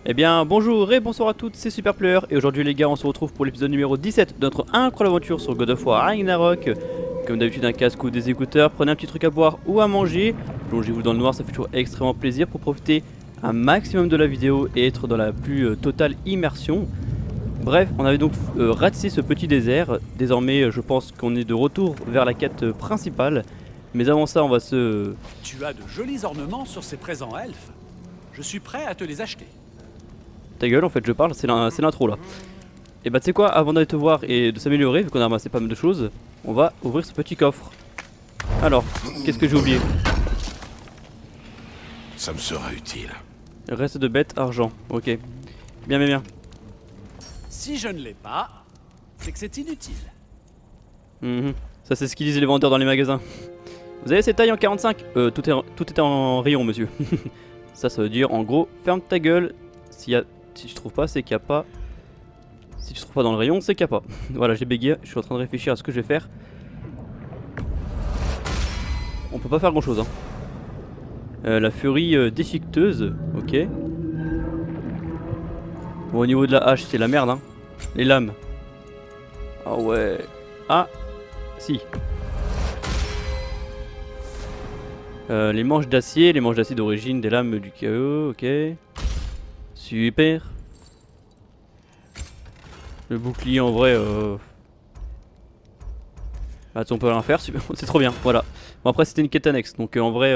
Eh bien bonjour et bonsoir à toutes, c'est Superplayer et aujourd'hui les gars on se retrouve pour l'épisode numéro 17 de notre incroyable aventure sur God of War Ragnarok. Comme d'habitude un casque ou des écouteurs, prenez un petit truc à boire ou à manger, plongez-vous dans le noir, ça fait toujours extrêmement plaisir pour profiter un maximum de la vidéo et être dans la plus totale immersion. Bref, on avait donc ratissé ce petit désert, désormais je pense qu'on est de retour vers la quête principale. Mais avant ça on va se... Tu as de jolis ornements sur ces présents elfes. Je suis prêt à te les acheter. Ta gueule en fait je parle, c'est l'intro là. Et bah tu sais quoi, avant d'aller te voir et de s'améliorer, vu qu'on a ramassé pas mal de choses, on va ouvrir ce petit coffre. Alors, qu'est-ce que j'ai oublié? Ça me sera utile. Reste de bête, argent, ok. Bien. Si je ne l'ai pas, c'est que c'est inutile. Ça c'est ce qu'ils disent les vendeurs dans les magasins. Vous avez ces tailles en 45? Tout est en rayon monsieur. Ça veut dire en gros, ferme ta gueule. Si tu trouves pas, c'est qu'il n'y a pas. Si tu trouves pas dans le rayon, c'est qu'il n'y a pas. Voilà, j'ai bégayé, je suis en train de réfléchir à ce que je vais faire. On peut pas faire grand chose. La furie déchiqueteuse, ok. Bon, au niveau de la hache, c'est la merde, Les lames. Ah ouais. Ah, si. Les manches d'acier d'origine des lames du chaos, ok. Super. Le bouclier en vrai attends, on peut rien faire, c'est trop bien, voilà. Bon après c'était une quête annexe, donc en vrai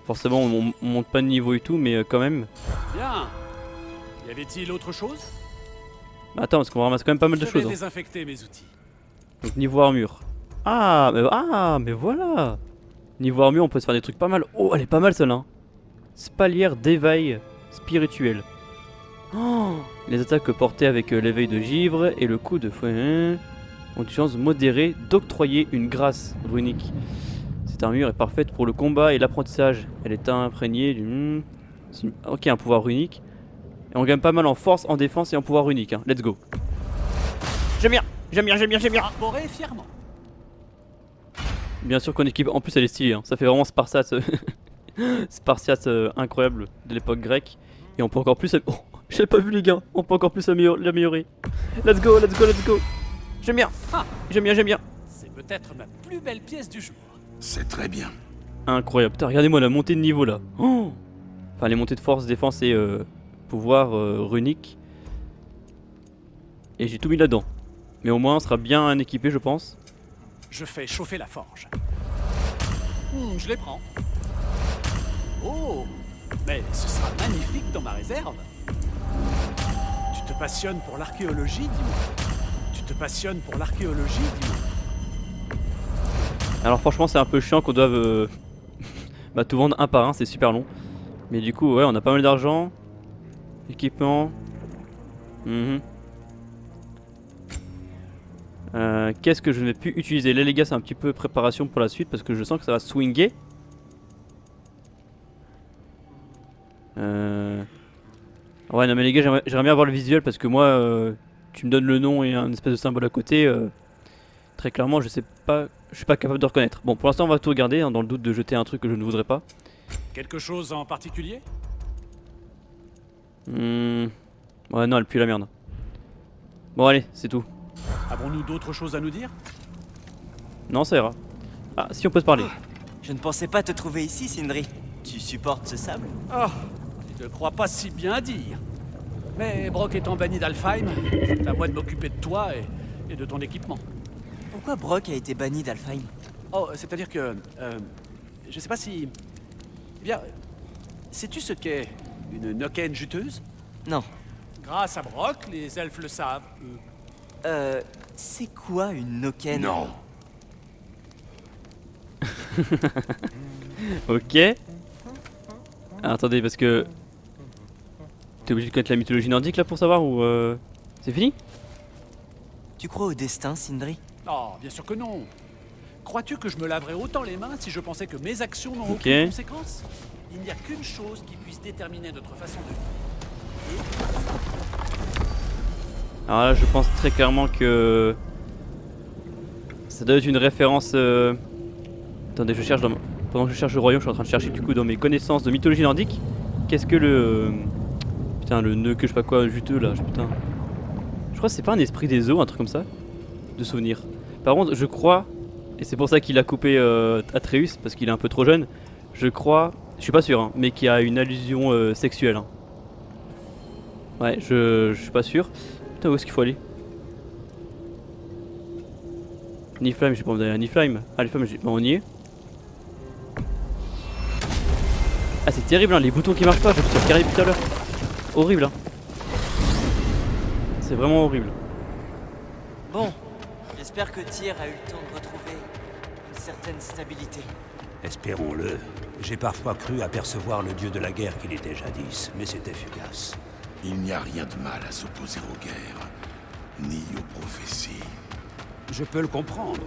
forcément on monte pas de niveau et tout, mais quand même. Bien. Y avait-il autre chose? Attends, parce qu'on ramasse quand même pas mal de Je choses. vais désinfecter mes outils. Donc niveau armure. Mais voilà. Niveau armure on peut se faire des trucs pas mal. Oh elle est pas mal celle-là. Spalière d'éveil spirituel. Oh, les attaques portées avec l'éveil de givre et le coup de fouet ont une chance modérée d'octroyer une grâce runique. Cette armure est parfaite pour le combat et l'apprentissage. Elle est imprégnée d'une... Ok, un pouvoir runique. Et on gagne pas mal en force, en défense et en pouvoir runique. Let's go. J'aime bien. Arboré fièrement. Bien sûr qu'on équipe... En plus elle est stylée, ça fait vraiment Spartiate. Spartiate incroyable de l'époque grecque. Et on peut encore plus... Oh, j'ai pas vu les gars, on peut encore plus l'améliorer. Let's go. J'aime bien. C'est peut-être ma plus belle pièce du jour. C'est très bien. Incroyable, putain, regardez-moi la montée de niveau là. Oh, enfin les montées de force, défense et pouvoir runique. Et j'ai tout mis là-dedans. Mais au moins on sera bien équipé je pense. Je fais chauffer la forge. Je les prends. Oh, mais ce sera magnifique dans ma réserve. Tu te passionnes pour l'archéologie, dis-moi. Alors franchement c'est un peu chiant qu'on doive bah, tout vendre un par un, c'est super long. Mais du coup ouais on a pas mal d'argent. Équipement. Qu'est-ce que je ne vais plus utiliser? Là les gars c'est un petit peu préparation pour la suite parce que je sens que ça va swinguer. Ouais non mais les gars j'aimerais bien avoir le visuel parce que moi tu me donnes le nom et un espèce de symbole à côté, très clairement je suis pas capable de reconnaître. Bon pour l'instant on va tout regarder dans le doute de jeter un truc que je ne voudrais pas. Quelque chose en particulier? Ouais non elle pue la merde. Bon allez c'est tout. Avons-nous d'autres choses à nous dire? Non ça ira. Ah si on peut se parler. Je ne pensais pas te trouver ici, Sindri. Tu supportes ce sable? Oh, je ne crois pas si bien dire. Mais Brock étant banni d'Alfheim, c'est à moi de m'occuper de toi et de ton équipement. Pourquoi Brock a été banni d'Alfheim? Oh, c'est-à-dire que... je sais pas si... Eh bien, sais-tu ce qu'est une Nokken juteuse? Non. Grâce à Brock, les elfes le savent, eux. C'est quoi une Nokken? Non. Ok. Ah, attendez parce que... T'es obligé de connaître la mythologie nordique là pour savoir ou c'est fini? Tu crois au destin, Sindri? Oh, bien sûr que non. Crois-tu que je me laverais autant les mains si je pensais que mes actions n'ont Ok. aucune conséquence? Il n'y a qu'une chose qui puisse déterminer notre façon de vivre. Alors là je pense très clairement que... Ça doit être une référence... Attendez je cherche dans... Pendant que je cherche le royaume je suis en train de chercher du coup dans mes connaissances de mythologie nordique. Qu'est-ce que le... Putain, le nœud que je sais pas quoi, juteux là, putain. Je crois que c'est pas un esprit des eaux, un truc comme ça. De souvenir. Par contre, je crois, et c'est pour ça qu'il a coupé Atreus, parce qu'il est un peu trop jeune. Je crois, je suis pas sûr, hein, mais qu'il y a une allusion sexuelle. Hein. Ouais, je suis pas sûr. Putain, où est-ce qu'il faut aller? Niflheim, j'ai pas envie d'aller à Niflheim. Ah, Niflheim, bah, on y est. Ah, c'est terrible, hein, les boutons qui marchent pas, je me suis carré tout à l'heure. Horrible, hein. C'est vraiment horrible. Bon, j'espère que Tyr a eu le temps de retrouver une certaine stabilité. Espérons-le. J'ai parfois cru apercevoir le dieu de la guerre qu'il était jadis, mais c'était fugace. Il n'y a rien de mal à s'opposer aux guerres, ni aux prophéties. Je peux le comprendre.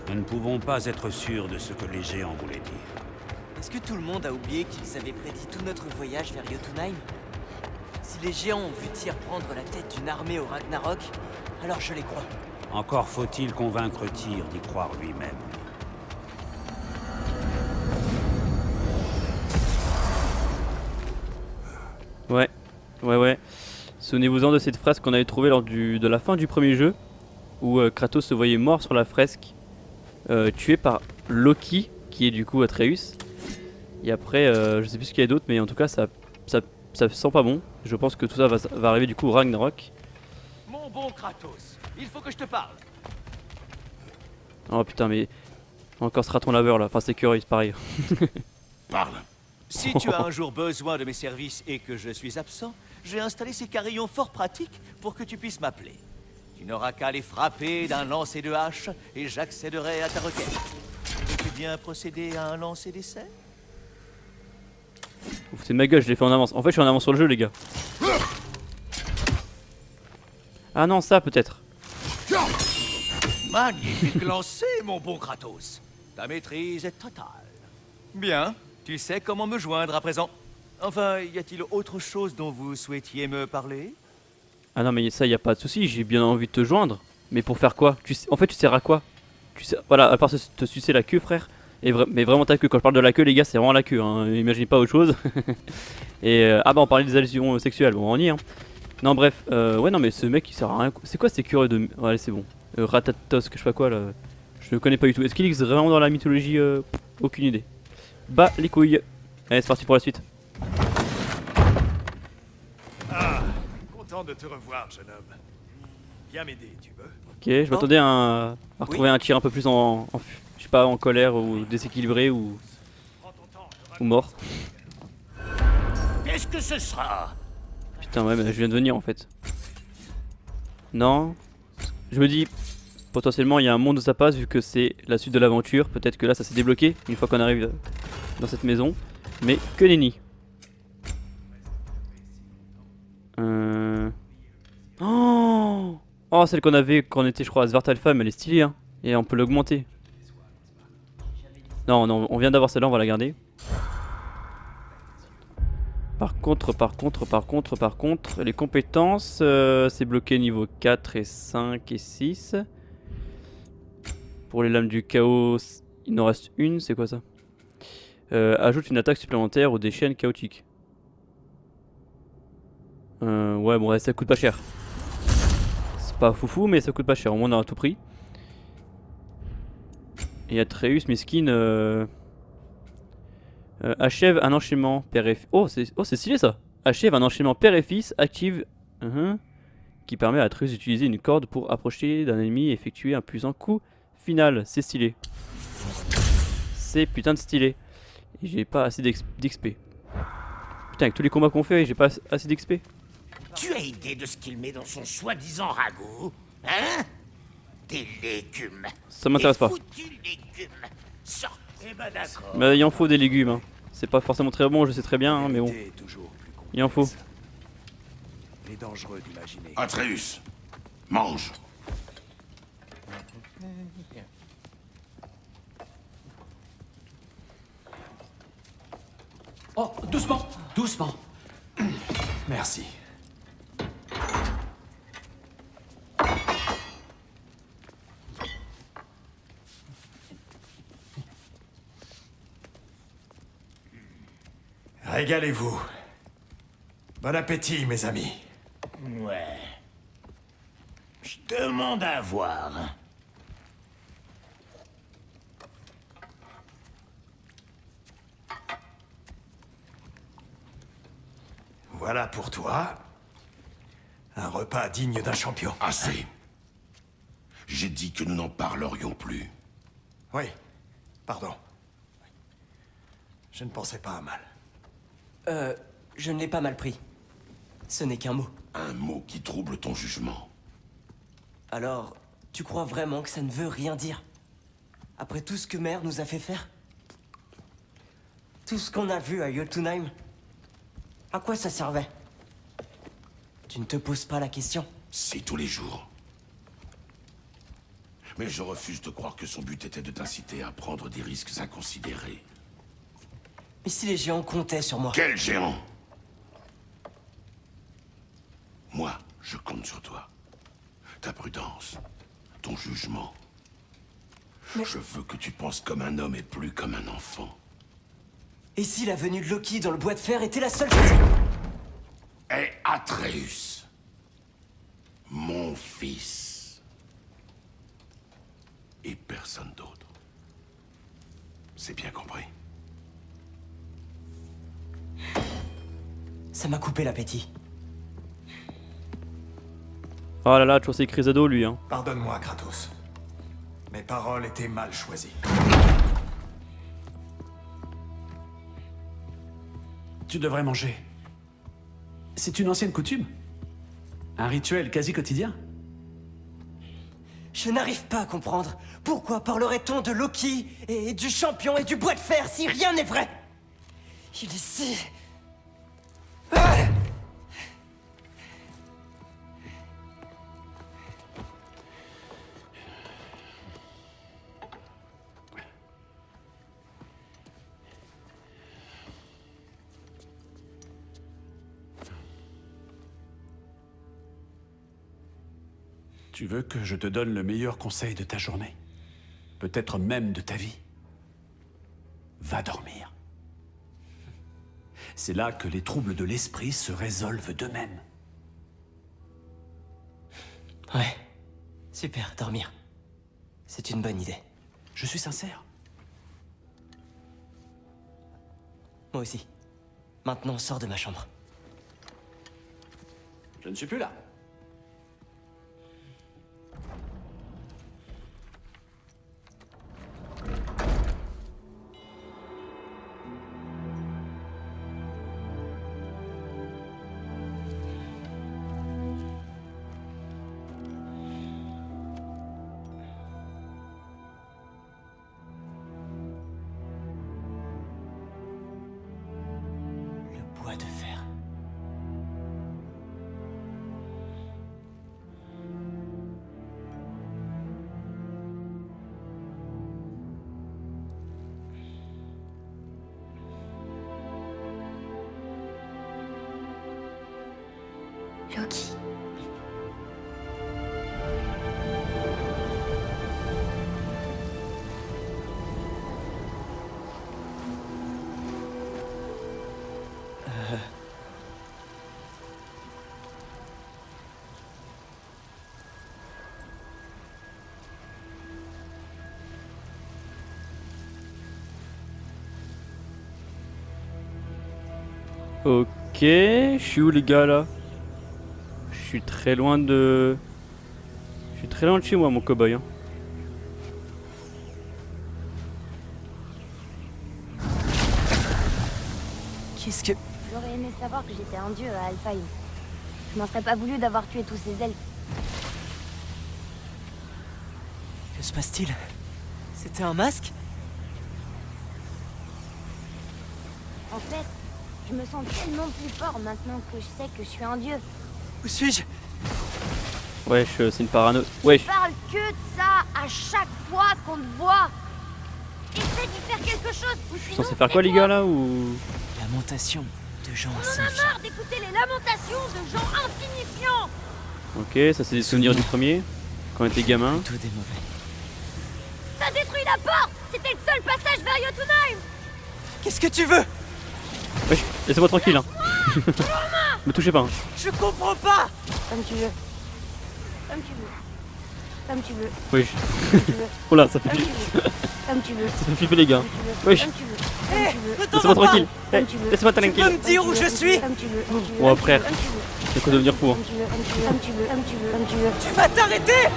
Nous ne pouvons pas être sûrs de ce que les géants voulaient dire. Est-ce que tout le monde a oublié qu'ils avaient prédit tout notre voyage vers Jotunheim? Si les géants ont vu Tyr prendre la tête d'une armée au Ragnarok, alors je les crois. Encore faut-il convaincre Tyr d'y croire lui-même. Ouais. Souvenez-vous-en de cette phrase qu'on avait trouvée lors de la fin du premier jeu, où Kratos se voyait mort sur la fresque, tué par Loki, qui est du coup Atreus. Et après, je sais plus ce qu'il y a d'autre, mais en tout cas, ça sent pas bon. Je pense que tout ça va arriver du coup au Ragnarok. Mon bon Kratos, il faut que je te parle. Oh putain, mais encore ce raton laveur là, enfin c'est curieux, c'est pareil. Parle. Si tu as un jour besoin de mes services et que je suis absent, j'ai installé ces carillons fort pratiques pour que tu puisses m'appeler. Tu n'auras qu'à les frapper d'un lancer de hache et j'accéderai à ta requête. Veux-tu bien procéder à un lancer d'essai? Vous foutez de ma gueule, je l'ai fait en avance. En fait, je suis en avance sur le jeu, les gars. Ah non, ça peut-être. Magnifique lancer, mon bon Kratos. Ta maîtrise est totale. Bien, tu sais comment me joindre à présent. Enfin, y a-t-il autre chose dont vous souhaitiez me parler? Ah non, mais ça, y a pas de souci, j'ai bien envie de te joindre. Mais pour faire quoi? En fait, tu sers à quoi? Voilà, à part te sucer la queue, frère. Mais vraiment ta queue, quand je parle de la queue, les gars, c'est vraiment la queue, hein. Imaginez pas autre chose. Et ah bah, on parlait des allusions sexuelles, bon, on y est, hein. Non, bref, ouais, non, mais ce mec, il sert à rien. C'est quoi ces curieux de. Ouais, allez, c'est bon. Ratatos, que je sais pas quoi, là. Je ne connais pas du tout. Est-ce qu'il existe vraiment dans la mythologie? Aucune idée. Bah, les couilles. Allez, c'est parti pour la suite. Ah, content de te revoir, jeune homme. Viens m'aider, tu veux? Ok, je m'attendais à retrouver un tir un peu plus je sais pas, en colère ou déséquilibré ou mort. Qu'est-ce que ce sera? Putain, ouais, mais je viens de venir en fait. Non. Je me dis, potentiellement il y a un monde où ça passe vu que c'est la suite de l'aventure. Peut-être que là ça s'est débloqué une fois qu'on arrive dans cette maison. Mais que nenni. Oh, celle qu'on avait quand on était, je crois, à Svartalfheim, elle est stylée, hein. Et on peut l'augmenter. Non, on vient d'avoir celle-là, on va la garder. Par contre, les compétences, c'est bloqué niveau 4 et 5 et 6. Pour les lames du chaos, il en reste une, c'est quoi ça? Ajoute une attaque supplémentaire ou des chaînes chaotiques. Ouais, bon, ça coûte pas cher. C'est pas foufou, mais ça coûte pas cher, au moins on a tout pris. Et Atreus, mesquine, achève un enchaînement père et fils. Oh, c'est stylé ça! Achève un enchaînement père et fils, active. Qui permet à Atreus d'utiliser une corde pour approcher d'un ennemi et effectuer un puissant coup final. C'est stylé. C'est putain de stylé. Et j'ai pas assez d'XP. Putain, avec tous les combats qu'on fait, j'ai pas assez d'XP. Tu as idée de ce qu'il met dans son soi-disant ragoût? Hein? Des légumes. Ça m'intéresse pas. Foutus légumes. Ça, eh ben d'accord. Bah, il en faut des légumes. Hein. C'est pas forcément très bon, je sais très bien, hein, mais bon. Il en faut. Il est dangereux d'imaginer. Atreus, mange. Oh, doucement, doucement. Merci. Régalez-vous. Bon appétit, mes amis. Ouais. Je demande à voir. Voilà pour toi. Un repas digne d'un champion. Assez. J'ai dit que nous n'en parlerions plus. Oui, pardon. Je ne pensais pas à mal. Je ne l'ai pas mal pris. Ce n'est qu'un mot. Un mot qui trouble ton jugement. Alors, tu crois vraiment que ça ne veut rien dire? Après tout ce que Mère nous a fait faire? Tout ce qu'on a vu à Jotunheim? À quoi ça servait? Tu ne te poses pas la question? Si, tous les jours. Mais je refuse de croire que son but était de t'inciter à prendre des risques inconsidérés. Mais si les géants comptaient sur moi? Quel géant? Moi, je compte sur toi. Ta prudence, ton jugement. Je veux que tu penses comme un homme et plus comme un enfant. Et si la venue de Loki dans le bois de fer était la seule chose? Et Atreus, mon fils. Et personne d'autre. C'est bien compris. Ça m'a coupé l'appétit. Oh là là, toujours ses crises d'eau lui hein. Pardonne-moi, Kratos. Mes paroles étaient mal choisies. Tu devrais manger. C'est une ancienne coutume. Un rituel quasi quotidien. Je n'arrive pas à comprendre. Pourquoi parlerait-on de Loki et du champion et du bois de fer si rien n'est vrai? Il est si... Ah! Tu veux que je te donne le meilleur conseil de ta journée? Peut-être même de ta vie? Va dormir. C'est là que les troubles de l'esprit se résolvent d'eux-mêmes. Ouais. Super, dormir. C'est une bonne idée. Je suis sincère. Moi aussi. Maintenant, sors de ma chambre. Je ne suis plus là. Le bois de fer. Loki. Ok, je suis où les gars là? Je suis très loin de... Je suis très loin de chez moi mon cow-boy hein. Qu'est-ce que... J'aurais aimé savoir que j'étais un dieu à Alfheim. Je m'en serais pas voulu d'avoir tué tous ces elfes. Que se passe-t-il? C'était un masque? En fait, je me sens tellement plus fort maintenant que je sais que je suis un dieu. Où suis-je? Wesh, c'est une parano... Wesh. Je parle que de ça à chaque fois qu'on te voit. Essaie d'y faire quelque chose ou Je suis sinon... censé faire quoi les gars là ou... Lamentation de gens On en a insignifiants. marre d'écouter les lamentations de gens insignifiants. Ok, ça c'est des souvenirs du premier, quand on était gamin. Plutôt des mauvais. T'as détruit la porte. C'était le seul passage vers Jotunheim. Qu'est-ce que tu veux? Wesh, laissez-moi tranquille hein. Me touchez pas. Hein. Je comprends pas. Comme tu veux. Comme tu veux. Comme tu veux. Oui. Comme tu veux. Oh là, ça fait Comme tu flipper. veux. Comme tu veux. Ça fait flipper les gars. Comme tu veux. Wesh. Comme tu veux. Eh, Comme tu veux. ne t'en Laisse-moi va pas. tranquille. Comme tu veux. Laisse-moi Tu peux tranquille. me dire où je suis? Comme tu veux. Comme tu veux. Oh frère, Comme tu veux. c'est quoi devenir fou hein. Comme tu veux. Comme tu veux. Comme tu veux. Comme tu veux. Comme tu veux. Tu vas t'arrêter.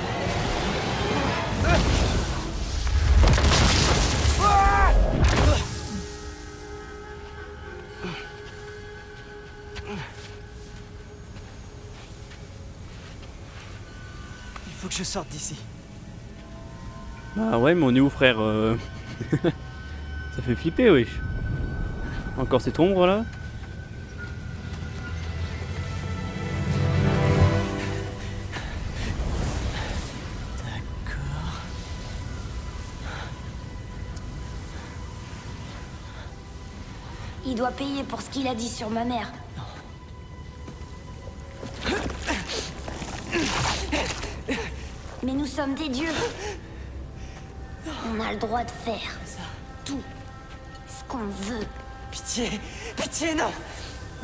Il faut que je sorte d'ici. Ah ouais, mais on est où frère Ça fait flipper, wesh. Encore cette ombre là. D'accord. Il doit payer pour ce qu'il a dit sur ma mère. Mais nous sommes des dieux. On a le droit de faire tout ce qu'on veut. Pitié, pitié, non.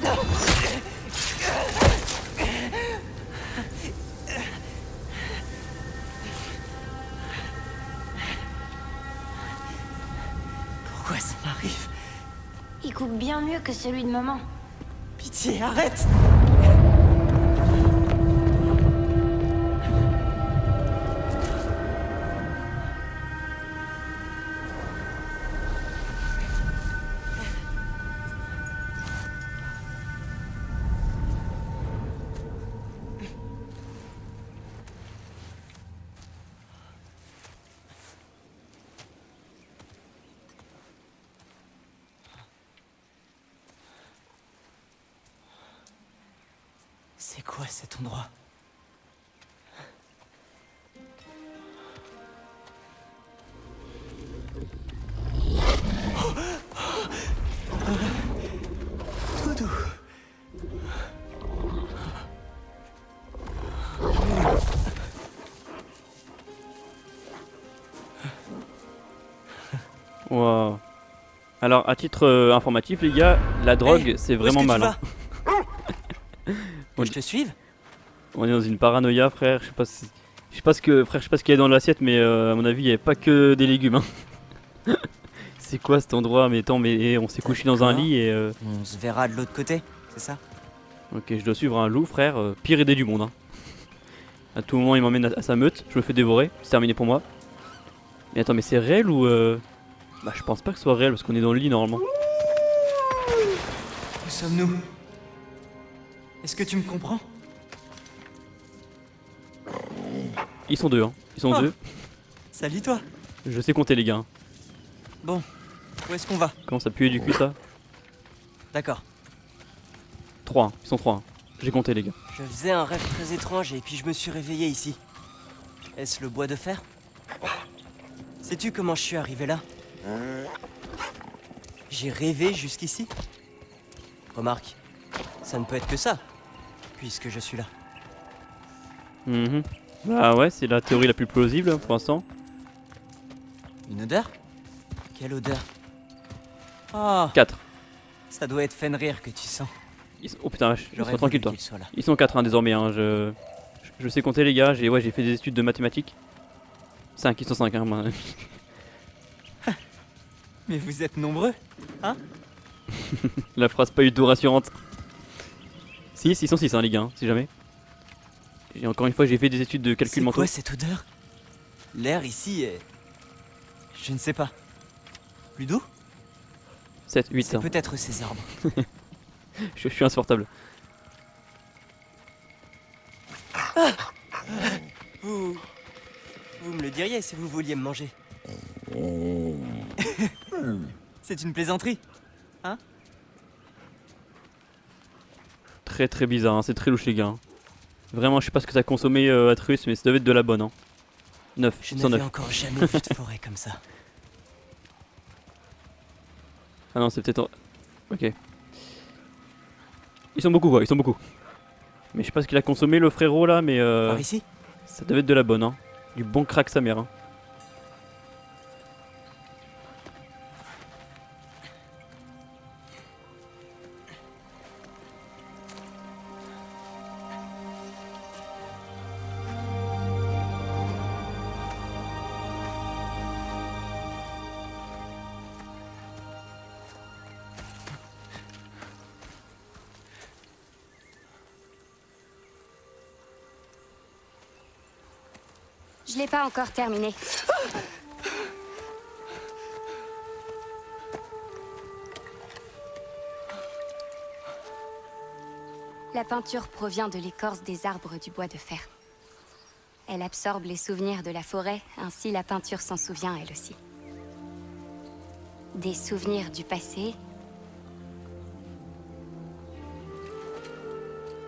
Non. Pourquoi ça m'arrive? Il coupe bien mieux que celui de maman. Pitié, arrête. C'est quoi cet endroit? Doudou. Wow. Alors, à titre informatif, les gars, la drogue, Hey, c'est où est-ce vraiment que tu mal. Hein. Que je te suive? On est dans une paranoïa, frère. Je sais pas si... Je sais pas ce que, frère, je sais pas ce qu'il y a dans l'assiette, mais à mon avis, il y avait pas que des légumes. Hein. C'est quoi cet endroit? Mais attends, mais on s'est couché dans un D'accord. lit et. On se verra de l'autre côté, c'est ça? Ok, je dois suivre un loup, frère. Pire idée du monde. Hein. À tout moment, il m'emmène à sa meute. Je me fais dévorer. C'est terminé pour moi. Mais attends, mais c'est réel ou Bah, je pense pas que ce soit réel parce qu'on est dans le lit normalement. Où sommes-nous? Est-ce que tu me comprends? Ils sont deux, hein. Ils sont Oh. deux. Salut toi. Je sais compter les gars. Hein. Bon, où est-ce qu'on va? Comment ça pue du cul ça? D'accord. 3, ils sont 3. Hein. J'ai compté les gars. Je faisais un rêve très étrange et puis je me suis réveillé ici. Est-ce le bois de fer? Sais-tu comment je suis arrivé là? J'ai rêvé jusqu'ici? Remarque, ça ne peut être que ça, puisque je suis là. Mhm. Bah ouais, c'est la théorie la plus plausible hein, pour l'instant. Une odeur? Quelle odeur? Oh, 4. ça doit être Fenrir que tu sens. Oh putain, vache, J'aurais sois tranquille voulu toi. qu'il soit là. Ils sont 4 hein, désormais. Hein. Je sais compter les gars. J'ai fait des études de mathématiques. 5, ils sont 5 hein. Moi. Mais vous êtes nombreux, hein? La phrase pas du tout rassurante. 6, ils sont 6 hein, les gars, hein, si jamais. Et encore une fois, j'ai fait des études de calcul C'est mentaux. quoi cette odeur? L'air ici est... Je ne sais pas. Plus doux? 7, 8 C'est hein. peut-être ces arbres. Je suis insupportable. Vous me le diriez si vous vouliez me manger. C'est une plaisanterie, hein? Très très bizarre, hein. C'est très louche les gars. Hein. Vraiment, je sais pas ce que ça a consommé Atrus, mais ça devait être de la bonne. Hein. 9, Je ils sont n'avais 9. encore jamais vu de forêt comme ça. Ah non, c'est peut-être... Ok. Ils sont beaucoup quoi, ils sont beaucoup. Mais je sais pas ce qu'il a consommé le frérot là, mais Par ici? ça devait être de la bonne. Hein. Du bon crack sa mère. Hein. Je l'ai pas encore terminé. La peinture provient de l'écorce des arbres du bois de fer. Elle absorbe les souvenirs de la forêt, ainsi la peinture s'en souvient elle aussi. Des souvenirs du passé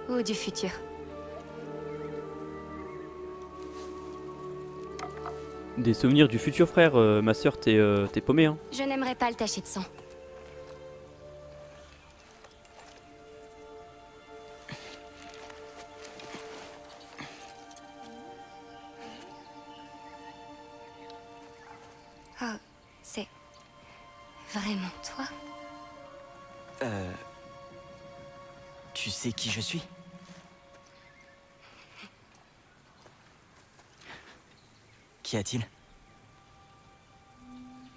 ou du futur. Des souvenirs du futur, frère. Ma soeur, t'es paumée, hein. Je n'aimerais pas le tacher de sang. Oh, c'est vraiment toi? Tu sais qui je suis? Qu'y a-t-il?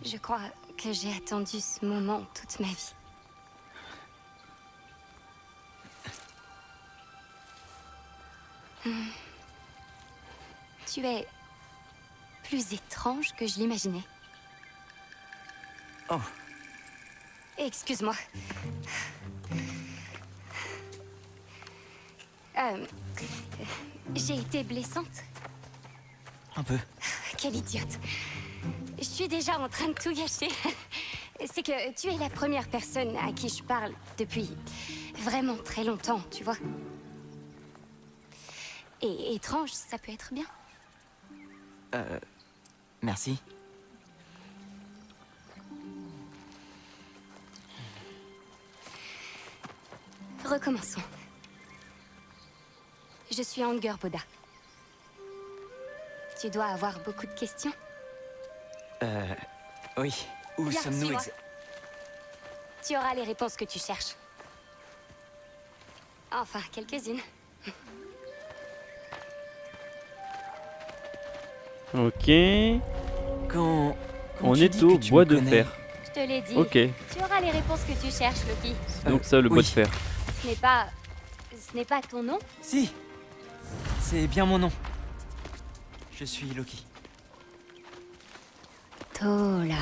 Je crois que j'ai attendu ce moment toute ma vie. Tu es plus étrange que je l'imaginais. Oh. Excuse-moi. J'ai été blessante. Un peu. Quelle idiote. Je suis déjà en train de tout gâcher. C'est que tu es la première personne à qui je parle depuis vraiment très longtemps, tu vois. Et étrange, ça peut être bien. Merci. Recommençons. Je suis Anger Boda. Tu dois avoir beaucoup de questions. Oui. Où Viens, sommes-nous suis-moi. Tu auras les réponses que tu cherches. Enfin, quelques-unes. Ok. Quand On tu est dis au que tu bois me de connais, fer. Je te l'ai dit. Ok. Tu auras les réponses que tu cherches, Loki. C'est donc ça le bois oui. de fer. Ce n'est pas... Ce n'est pas ton nom? Si. C'est bien mon nom. Je suis Loki. Tola.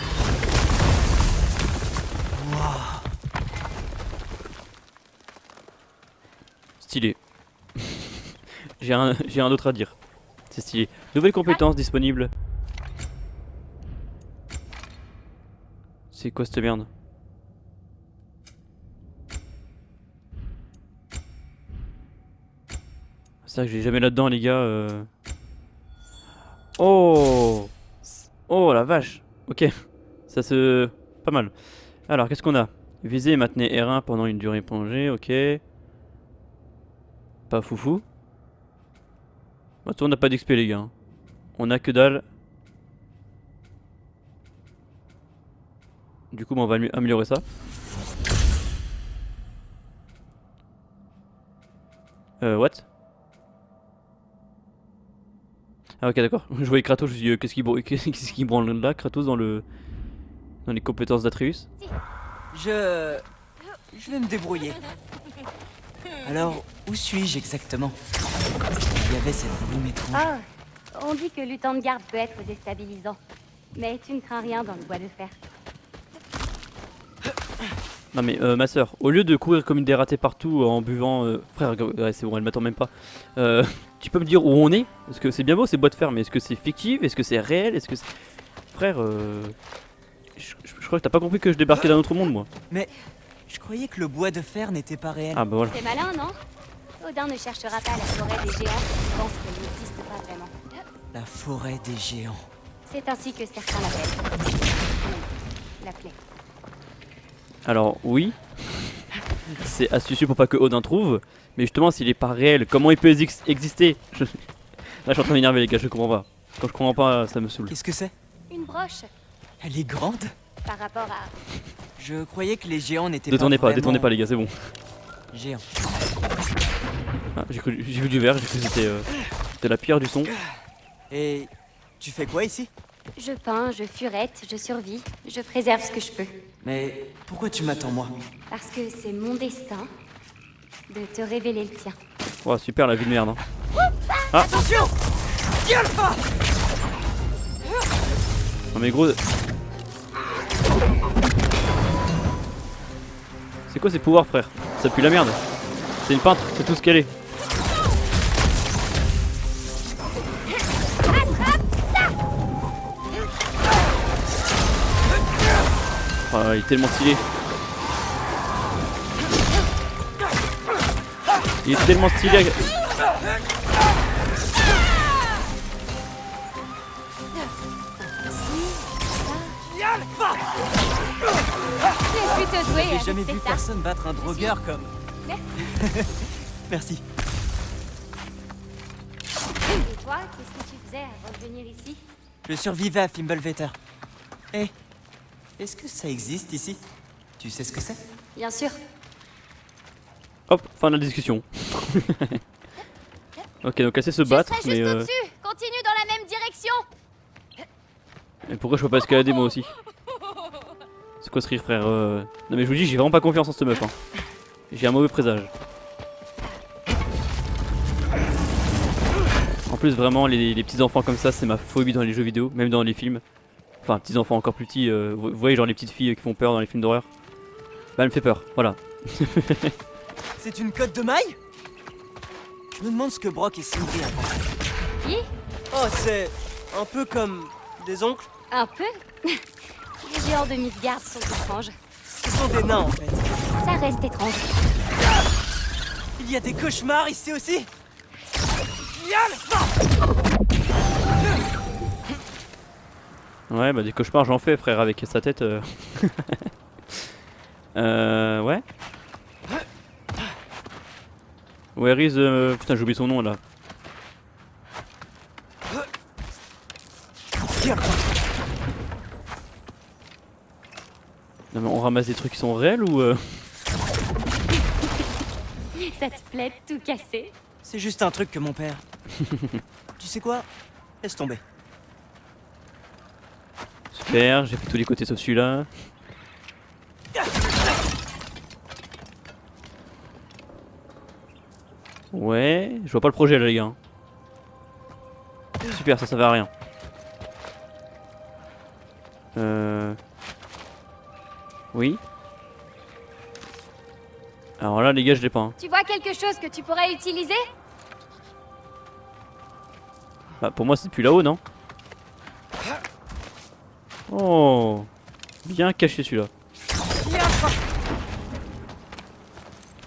Stylé. J'ai un autre à dire. C'est stylé. Nouvelles compétences disponibles. C'est quoi cette merde? C'est vrai que j'ai jamais là-dedans, les gars. Oh! Oh la vache! Ok. Ça se... Pas mal. Alors, qu'est-ce qu'on a? Viser et maintenir R1 pendant une durée prolongée, ok. Pas foufou. Attends, on n'a pas d'XP, les gars. On a que dalle. Du coup, on va améliorer ça. What? Ah ok, d'accord. Je voyais Kratos, je me suis dit qu'est-ce qui branle là, Kratos, dans les compétences d'Atreus. Je vais me débrouiller. Alors, où suis-je exactement? Il y avait cette brume étrange. Oh, on dit que lutter de garde peut être déstabilisant. Mais tu ne crains rien dans le bois de fer. Non mais ma soeur, au lieu de courir comme une dératée partout en buvant... Frère, ouais, c'est bon, elle m'attend même pas. Tu peux me dire où on est? Parce que c'est bien beau ces bois de fer, mais est-ce que c'est fictif? Est-ce que c'est réel? Est-ce que c'est... Frère, je crois que t'as pas compris que je débarquais d'un autre monde, moi. Mais je croyais que le bois de fer n'était pas réel. Ah bah voilà. C'est malin, non? Odin ne cherchera pas la forêt des géants s'il pense qu'elle n'existe pas vraiment. La forêt des géants. C'est ainsi que certains l'appellent. L'appelaient. Alors oui, c'est astucieux pour pas que Odin trouve, mais justement s'il est pas réel, comment il peut exister? Là je suis en train d'énerver les gars, je comprends pas. Quand je comprends pas, ça me saoule. Qu'est-ce que c'est? Une broche, Elle est grande? par rapport à... Je croyais que les géants n'étaient Détournez pas pas, détournez pas les gars, c'est bon. géants. Ah, j'ai vu du verre, j'ai cru que c'était la pierre du son. Et tu fais quoi ici? Je peins, je furette, je survis, je préserve ce que je peux. Mais pourquoi tu m'attends moi? Parce que c'est mon destin de te révéler le tien. Oh super la vie de merde. Hein. Attention! Tiens le pas! Non mais gros... C'est quoi ces pouvoirs frère? Ça pue la merde. C'est une peintre, c'est tout ce qu'elle est. Oh, il est tellement stylé. Il est tellement stylé. J'ai jamais vu personne battre un drogueur comme... Merci. Et toi, qu'est-ce que tu faisais avant de venir ici? Je survivais à Fimbulvetter. Hé, est-ce que ça existe ici? Tu sais ce que c'est? Bien sûr. Hop, fin de la discussion. Ok, donc elle sait se battre, Je serai juste mais au-dessus. Continue dans la même direction. mais pourquoi je peux pas escalader moi aussi? C'est quoi ce rire frère? Non mais je vous dis, j'ai vraiment pas confiance en cette meuf. Hein. J'ai un mauvais présage. En plus vraiment les petits enfants comme ça c'est ma phobie dans les jeux vidéo, même dans les films. Enfin petits enfants encore plus petits, vous voyez genre les petites filles qui font peur dans les films d'horreur. Bah elle me fait peur, voilà. C'est une cotte de maille? Je me demande ce que Brock et Sindri avant. Qui? Oh, c'est un peu comme des oncles. Un peu. Les géants de Midgard sont étranges. Ce sont des nains en fait. Ça reste étrange. Il y a des cauchemars ici aussi. Ouais bah des cauchemars j'en fais frère avec sa tête. Ouais. Where is... Putain j'ai oublié son nom là. Non mais on ramasse des trucs qui sont réels ou Ça te plaît de tout casser? C'est juste un truc que mon père. Tu sais quoi? Laisse tomber. Super, j'ai fait tous les côtés sauf celui-là. Ouais, je vois pas le projet là les gars. Super, ça va à rien. Oui. Alors là les gars je l'ai pas. Hein. Tu vois quelque chose que tu pourrais utiliser? Bah pour moi c'est depuis là-haut non? Oh, bien caché celui-là.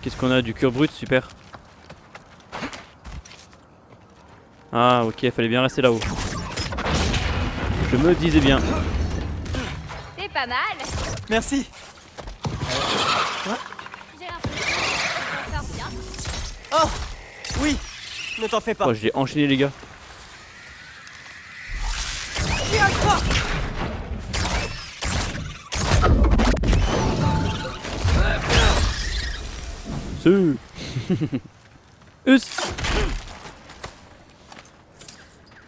Qu'est-ce qu'on a? Du cuir brut, super. Ah ok, fallait bien rester là-haut. Je me disais bien. C'est pas mal. Merci. J'ai l'impression que tu t'en sors bien. Oh, oui. Ne t'en fais pas. Oh, je l'ai enchaîné les gars. C'est... Us.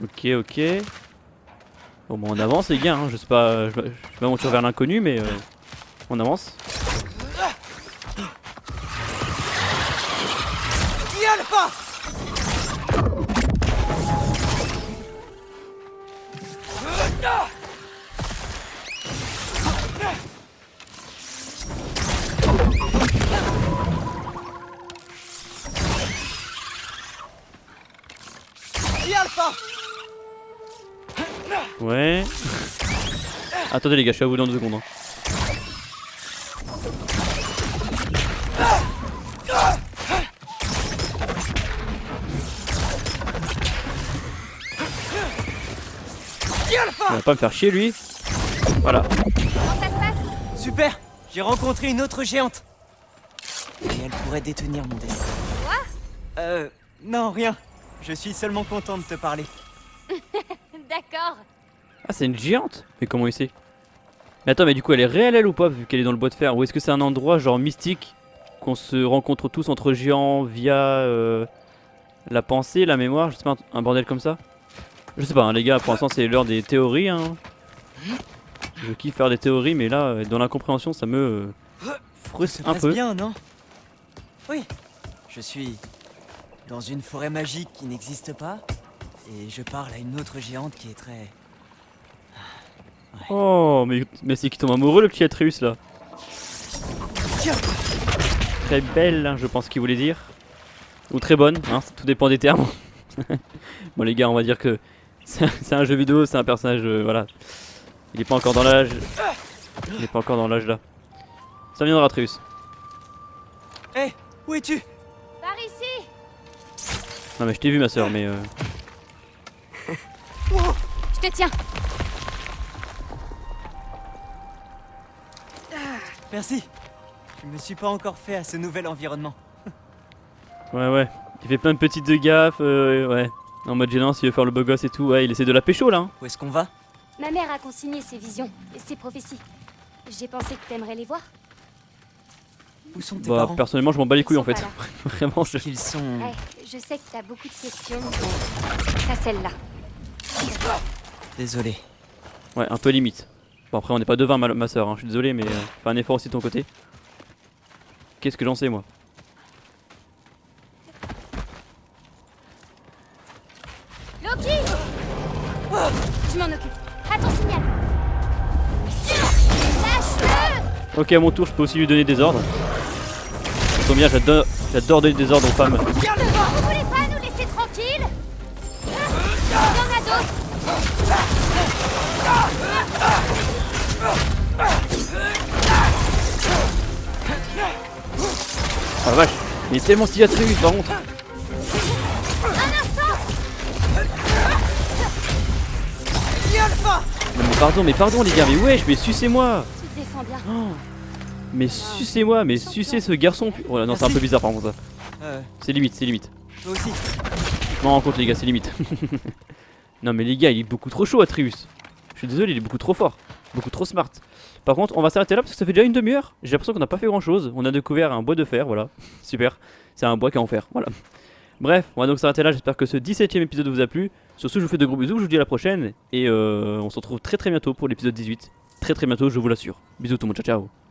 Ok, ok. Bon, bah on avance les gars, hein. Je sais pas, je vais m'aventurer vers l'inconnu, mais on avance. Ouais. Attendez les gars, je suis à vous dans 2 secondes. Hein. Il va pas me faire chier lui. Voilà. Comment ça se passe? Super. J'ai rencontré une autre géante. Et elle pourrait détenir mon destin. Quoi? Non, rien. Je suis seulement content de te parler. D'accord. Ah c'est une géante? Mais comment il sait? Mais attends, mais du coup elle est réelle elle ou pas vu qu'elle est dans le bois de fer? Ou est-ce que c'est un endroit genre mystique qu'on se rencontre tous entre géants via la pensée, la mémoire, je sais pas, un bordel comme ça? Je sais pas hein, les gars, pour l'instant c'est l'heure des théories hein. Je kiffe faire des théories mais là dans l'incompréhension ça me frustre un peu. Bien, non? Oui. Je suis dans une forêt magique qui n'existe pas et je parle à une autre géante qui est très Oh, mais c'est qui tombe amoureux le petit Atreus là. Très belle, hein, je pense qu'il voulait dire. Ou très bonne, hein, tout dépend des termes. Bon les gars, on va dire que c'est un jeu vidéo, c'est un personnage, voilà. Il est pas encore dans l'âge. Il est pas encore dans l'âge là. Ça viendra Atreus. Hé, où es-tu? Par ici. Non mais je t'ai vu ma soeur, mais Je te tiens. Merci. Je me suis pas encore fait à ce nouvel environnement. ouais. Il fait plein de petites gaffes, ouais. En mode gênant, s'il veut faire le beau gosse et tout, ouais, il essaie de la pécho là. Hein. Où est-ce qu'on va? Ma mère a consigné ses visions et ses prophéties. J'ai pensé que t'aimerais les voir. Où sont tes Bah parents? personnellement je m'en bats les couilles en fait. Ils sont Vraiment je... Ils sont... Ouais, je sais que t'as beaucoup de questions, mais t'as celle-là. Désolé. Ouais, un peu limite. Bon après on n'est pas devin ma soeur, hein. Je suis désolé mais fais un effort aussi de ton côté. Qu'est-ce que j'en sais moi? Loki! Je m'en occupe. À ton signal. Lâche-le! Ok, à mon tour je peux aussi lui donner des ordres. Ça tombe bien, j'adore donner des ordres aux femmes. Vous voulez pas nous laisser tranquilles? Il y en a d'autres. Ah la vache, il est tellement stylé Atreus par contre. Non, mais pardon les gars, mais wesh, mais sucez-moi. Tu te défends bien. Oh, mais sucez-moi, mais sucez ce garçon. Oh là non, c'est un peu bizarre par contre ça. C'est limite, c'est limite. Toi aussi. Je m'en rends compte les gars, c'est limite. Non mais les gars, il est beaucoup trop chaud Atreus. Je suis désolé, il est beaucoup trop fort. Beaucoup trop smart. Par contre, on va s'arrêter là parce que ça fait déjà une demi-heure. J'ai l'impression qu'on n'a pas fait grand chose. On a découvert un bois de fer, voilà. Super. C'est un bois qui est en fer, voilà. Bref, on va donc s'arrêter là. J'espère que ce 17ème épisode vous a plu. Sur ce, je vous fais de gros bisous. Je vous dis à la prochaine. Et on se retrouve très bientôt pour l'épisode 18. Très bientôt, je vous l'assure. Bisous tout le monde, ciao ciao.